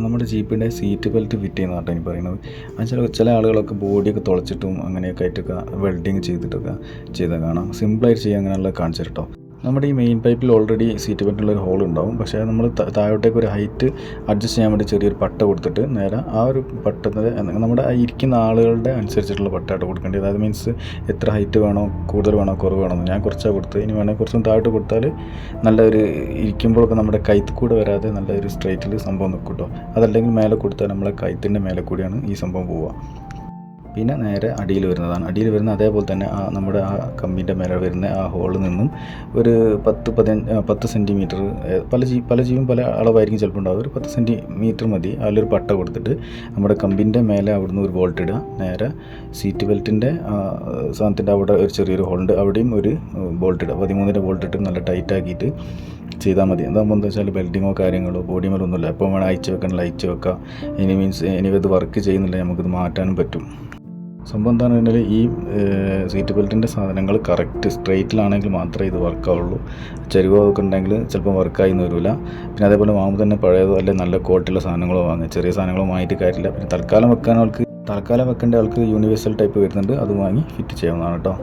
നമ്മുടെ ജീപ്പിൻ്റെ seat belt fit ചെയ്യുന്നതാട്ടോ എനിക്ക് പറയുന്നത്. ചില ആളുകളൊക്കെ ബോഡിയൊക്കെ തുളച്ചിട്ടും അങ്ങനെയൊക്കെ ആയിട്ടൊക്കെ വെൽഡിങ് ചെയ്തിട്ടൊക്കെ ചെയ്താൽ കാണാം. സിമ്പിളായിട്ട് ചെയ്യാൻ അങ്ങനെയുള്ളത് കാണിച്ചു കേട്ടോ. നമ്മുടെ ഈ മെയിൻ പൈപ്പിൽ ഓൾറെഡി സീറ്റ് ബെൽറ്റിലുള്ളൊരു ഹോൾ ഉണ്ടാവും. പക്ഷേ നമ്മൾ താഴോട്ടേക്ക് ഒരു ഹൈറ്റ് അഡ്ജസ്റ്റ് ചെയ്യാൻ വേണ്ടി ചെറിയൊരു പട്ട കൊടുത്തിട്ട് നേരെ ആ ഒരു പട്ടത്തിൻ്റെ നമ്മുടെ ഇരിക്കുന്ന ആളുകളുടെ അനുസരിച്ചിട്ടുള്ള പട്ടയായിട്ട് കൊടുക്കേണ്ടത്. അതായത് മീൻസ് എത്ര ഹൈറ്റ് വേണോ, കൂടുതൽ വേണോ, കുറവ് വേണോ. ഞാൻ കുറച്ചാണ് കൊടുത്തത്. ഇനി വേണമെങ്കിൽ കുറച്ചും താഴോട്ട് കൊടുത്താൽ നല്ലൊരു ഇരിക്കുമ്പോഴൊക്കെ നമ്മുടെ കൈത്ത് കൂടെ വരാതെ നല്ലൊരു സ്ട്രൈറ്റിൽ സംഭവം നിൽക്കും കേട്ടോ. അതല്ലെങ്കിൽ മേലെ കൊടുത്താൽ നമ്മളെ കൈത്തിൻ്റെ മേലെ കൂടിയാണ് ഈ സംഭവം പോവുക. പിന്നെ നേരെ അടിയിൽ വരുന്നതാണ്. അടിയിൽ വരുന്ന അതേപോലെ തന്നെ നമ്മുടെ ആ കമ്പിൻ്റെ മേലെ വരുന്ന ആ ഹോളിൽ നിന്നും ഒരു 10 സെൻറ്റിമീറ്റർ, പല ജീവൻ പല അളവായിരിക്കും ചിലപ്പോൾ ഉണ്ടാവും. ഒരു 10 സെൻറ്റിമീറ്റർ മതി. അതിലൊരു പട്ട കൊടുത്തിട്ട് നമ്മുടെ കമ്പിൻ്റെ മേലെ അവിടുന്ന് ഒരു ബോൾട്ട് ഇടുക. നേരെ സീറ്റ് ബെൽറ്റിൻ്റെ സാധനത്തിൻ്റെ അവിടെ ഒരു ചെറിയൊരു ഹോളുണ്ട്, അവിടെയും ഒരു ബോൾട്ട് ഇടുക. 13-ൻ്റെ ബോൾട്ട് ഇട്ട് നല്ല ടൈറ്റ് ആക്കിയിട്ട് ചെയ്താൽ മതി. എന്താകുമ്പോൾ എന്താ വെച്ചാൽ വെൽഡിങ്ങോ കാര്യങ്ങളോ ബോഡി മേലൊന്നുമില്ല. എപ്പോൾ വേണം അയച്ചു വെക്കണം, അയച്ചു വെക്കാം. ഇനി ഇത് വർക്ക് ചെയ്യുന്നില്ല നമുക്കിത് മാറ്റാനും പറ്റും. സംഭവം എന്താണെന്ന് പറഞ്ഞാൽ ഈ സീറ്റ് ബെൽറ്റിൻ്റെ സാധനങ്ങൾ കറക്റ്റ് സ്ട്രെയിറ്റിലാണെങ്കിൽ മാത്രമേ ഇത് വർക്കാവുള്ളൂ. ചരിവോ ഒക്കെ ഉണ്ടെങ്കിൽ ചിലപ്പോൾ വർക്കായി വരില്ല. പിന്നെ അതേപോലെ വാങ്ങുമ്പോൾ തന്നെ പഴയതോ അല്ലെങ്കിൽ നല്ല ക്വാളിറ്റിയുള്ള സാധനങ്ങളോ വാങ്ങുക. ചെറിയ സാധനങ്ങളോ വാങ്ങിയിട്ട് കാര്യമില്ല. പിന്നെ തൽക്കാലം വെക്കേണ്ട ആൾക്ക് യൂണിവേഴ്സൽ ടൈപ്പ് വരുന്നുണ്ട്, അത് വാങ്ങി ഫിറ്റ് ചെയ്യാവുന്നതാണ് കേട്ടോ.